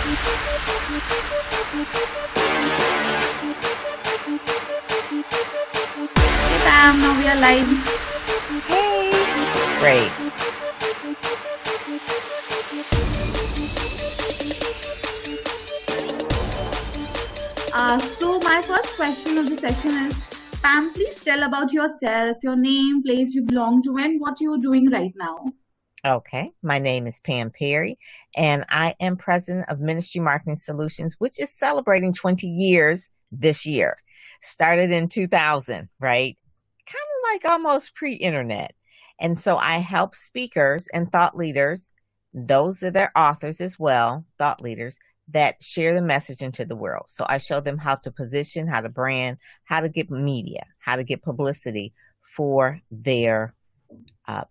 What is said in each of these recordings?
Hey Pam, now we are live. Hey, great. So my first question of the session is, Pam, please tell about yourself, your name, place you belong to, and what you're doing right now. Okay, my name is Pam Perry, and I am president of Ministry Marketing Solutions, which is celebrating 20 years this year. Started in 2000, right? Kind of like almost pre-internet. And so I help speakers and thought leaders, those are their authors as well, thought leaders, that share the message into the world. So I show them how to position, how to brand, how to get media, how to get publicity for their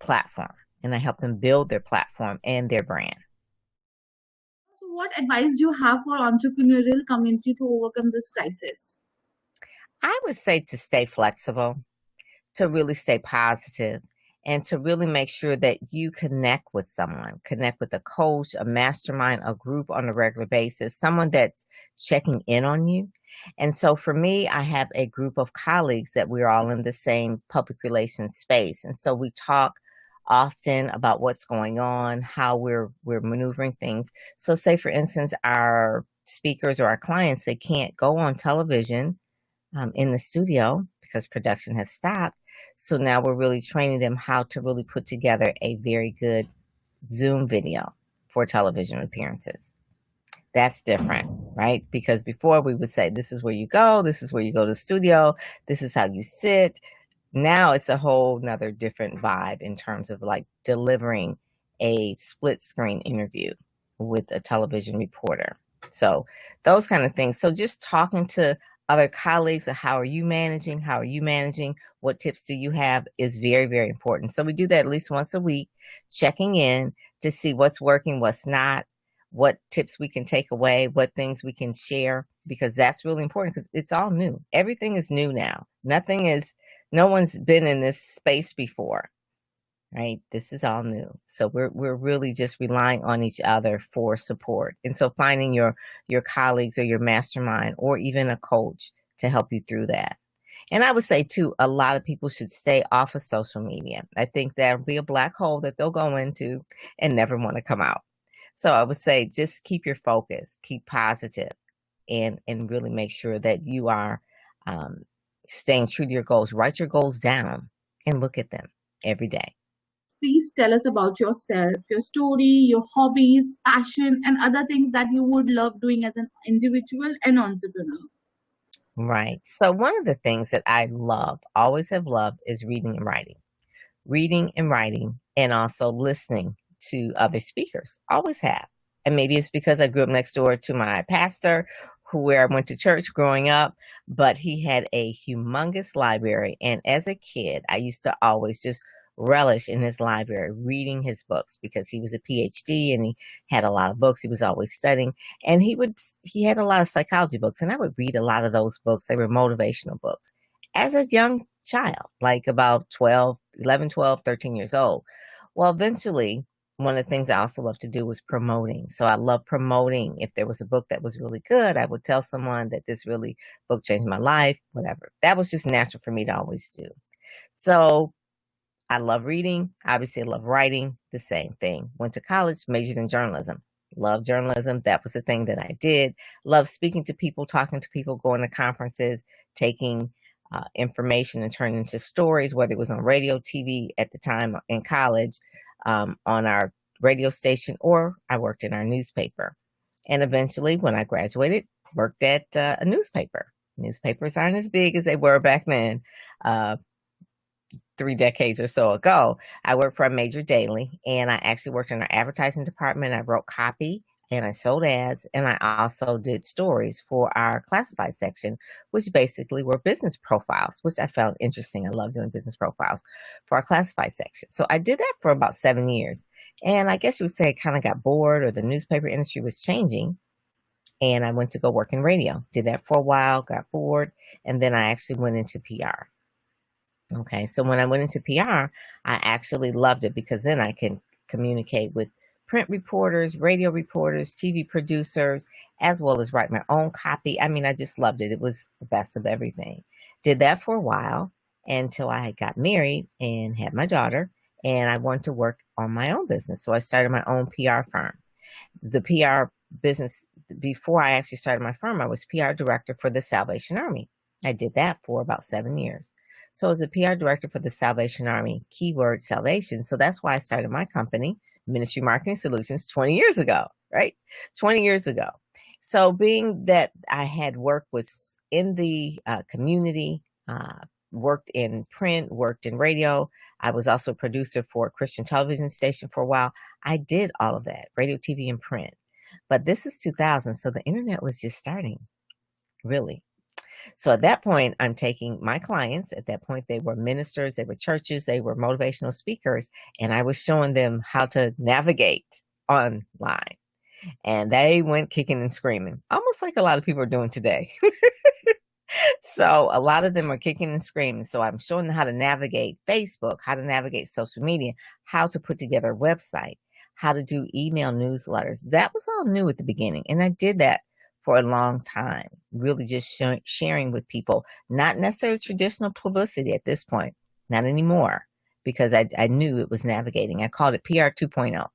platform. And I help them build their platform and their brand. So what advice do you have for entrepreneurial community to overcome this crisis? I would say to stay flexible, to really stay positive, and to really make sure that you connect with someone, connect with a coach, a mastermind, a group on a regular basis, someone that's checking in on you. And so for me, I have a group of colleagues that we're all in the same public relations space. And so we talk often about what's going on, how we're maneuvering things. So say for instance, our speakers or our clients, they can't go on television in the studio because production has stopped. So now we're really training them how to really put together a very good Zoom video for television appearances. That's different, right? Because before we would say, this is where you go, this is where you go to the studio, this is how you sit. Now it's a whole nother different vibe in terms of like delivering a split screen interview with a television reporter. So those kind of things. So just talking to other colleagues of how are you managing? How are you managing? What tips do you have is very, very important. So we do that at least once a week, checking in to see what's working, what's not, what tips we can take away, what things we can share, because that's really important because it's all new. Everything is new now. No one's been in this space before, right? This is all new. So we're really just relying on each other for support. And so finding your colleagues or your mastermind or even a coach to help you through that. And I would say too, a lot of people should stay off of social media. I think that'll be a black hole that they'll go into and never want to come out. So I would say just keep your focus, keep positive, and really make sure that you are staying true to your goals. Write your goals down and look at them every day. Please tell us about yourself, your story, your hobbies, passion, and other things that you would love doing as an individual and entrepreneur. Right. So one of the things that I love, always have loved, is reading and writing. Reading and writing, and also listening to other speakers. Always have. And maybe it's because I grew up next door to my pastor, where I went to church growing up, but he had a humongous library. And as a kid, I used to always just relish in his library, reading his books, because he was a PhD and he had a lot of books. He was always studying, and he had a lot of psychology books, and I would read a lot of those books. They were motivational books as a young child, like about 11, 12, 13 years old. Well, eventually, one of the things I also love to do was promoting. So I love promoting. If there was a book that was really good, I would tell someone that this really book changed my life, whatever. That was just natural for me to always do. So I love reading. Obviously, I love writing. The same thing. Went to college, majored in journalism. Love journalism. That was the thing that I did. Love speaking to people, talking to people, going to conferences, taking information and turning into stories, whether it was on radio, TV at the time in college, on our radio station, or I worked in our newspaper. And eventually, when I graduated, worked at a newspaper. Newspapers aren't as big as they were back then. 3 decades or so ago, I worked for a major daily, and I actually worked in our advertising department. I wrote copy and I sold ads, and I also did stories for our classified section, which basically were business profiles, which I found interesting. I love doing business profiles for our classified section. So I did that for about 7 years. And I guess you would say I kind of got bored, or the newspaper industry was changing. And I went to go work in radio, did that for a while, got bored, and then I actually went into PR. Okay, so when I went into PR, I actually loved it because then I can communicate with print reporters, radio reporters, TV producers, as well as write my own copy. I mean, I just loved it. It was the best of everything. Did that for a while until I got married and had my daughter, and I wanted to work on my own business. So I started my own PR firm. The PR business, before I actually started my firm, I was PR director for the Salvation Army. I did that for about 7 years. So as a PR director for the Salvation Army, keyword salvation. So that's why I started my company, Ministry Marketing Solutions, 20 years ago, right? 20 years ago. So being that I had worked in the community, worked in print, worked in radio. I was also a producer for a Christian television station for a while. I did all of that, radio, TV, and print. But this is 2000, so the internet was just starting, really. So at that point, I'm taking my clients. At that point, they were ministers, they were churches, they were motivational speakers, and I was showing them how to navigate online. And they went kicking and screaming, almost like a lot of people are doing today. So a lot of them are kicking and screaming. So I'm showing them how to navigate Facebook, how to navigate social media, how to put together a website, how to do email newsletters. That was all new at the beginning. And I did that for a long time, really just sharing with people, not necessarily traditional publicity at this point, not anymore, because I knew it was navigating. I called it PR 2.0.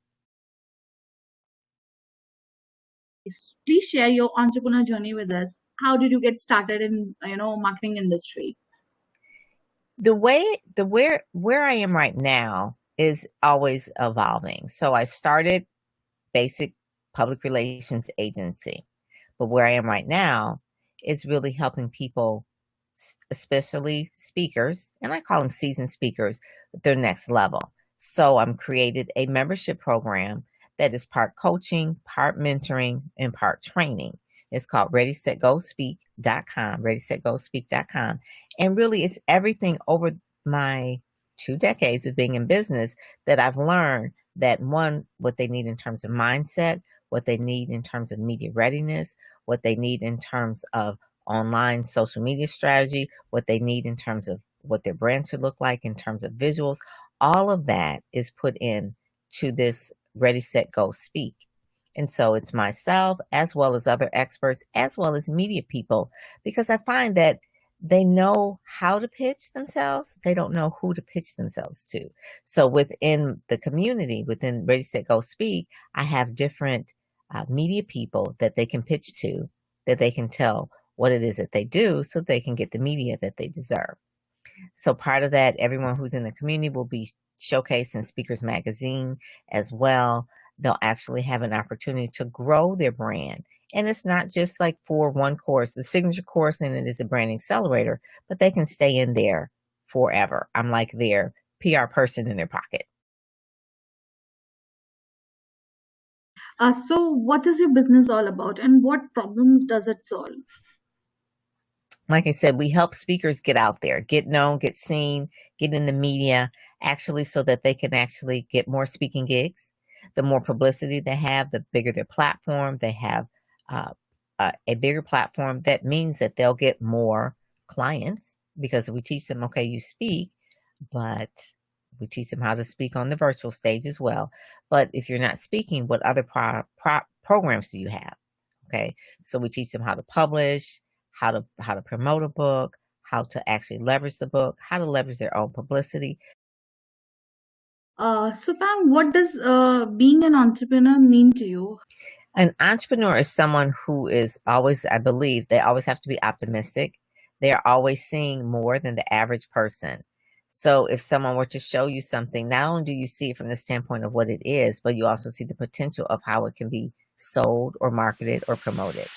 Please share your entrepreneur journey with us. How did you get started in marketing industry? Where I am right now is always evolving. So I started basic public relations agency, but where I am right now is really helping people, especially speakers, and I call them seasoned speakers, at their next level. So I'm created a membership program that is part coaching, part mentoring, and part training. It's called ReadySetGoSpeak.com, ReadySetGoSpeak.com. And really, it's everything over my 2 decades of being in business that I've learned that, one, what they need in terms of mindset, what they need in terms of media readiness, what they need in terms of online social media strategy, what they need in terms of what their brand should look like in terms of visuals. All of that is put in to this Ready, Set, Go, Speak. And so it's myself as well as other experts, as well as media people, because I find that they know how to pitch themselves. They don't know who to pitch themselves to. So within the community, within Ready, Set, Go, Speak, I have different media people that they can pitch to, that they can tell what it is that they do so they can get the media that they deserve. So part of that, everyone who's in the community will be showcased in Speakers Magazine as well. They'll actually have an opportunity to grow their brand. And it's not just like for one course. The signature course in it is a brand accelerator, but they can stay in there forever. I'm like their PR person in their pocket. So what is your business all about and what problems does it solve? Like I said, we help speakers get out there, get known, get seen, get in the media, actually, so that they can actually get more speaking gigs. The more publicity they have, the bigger their platform. They have a bigger platform. That means that they'll get more clients because we teach them, okay, you speak, but we teach them how to speak on the virtual stage as well. But if you're not speaking, what other programs do you have? Okay, so we teach them how to publish, how to promote a book, how to actually leverage the book, how to leverage their own publicity. So Pam, what does being an entrepreneur mean to you? An entrepreneur is someone who is always, I believe, they always have to be optimistic. They're always seeing more than the average person. So if someone were to show you something, not only do you see it from the standpoint of what it is, but you also see the potential of how it can be sold or marketed or promoted.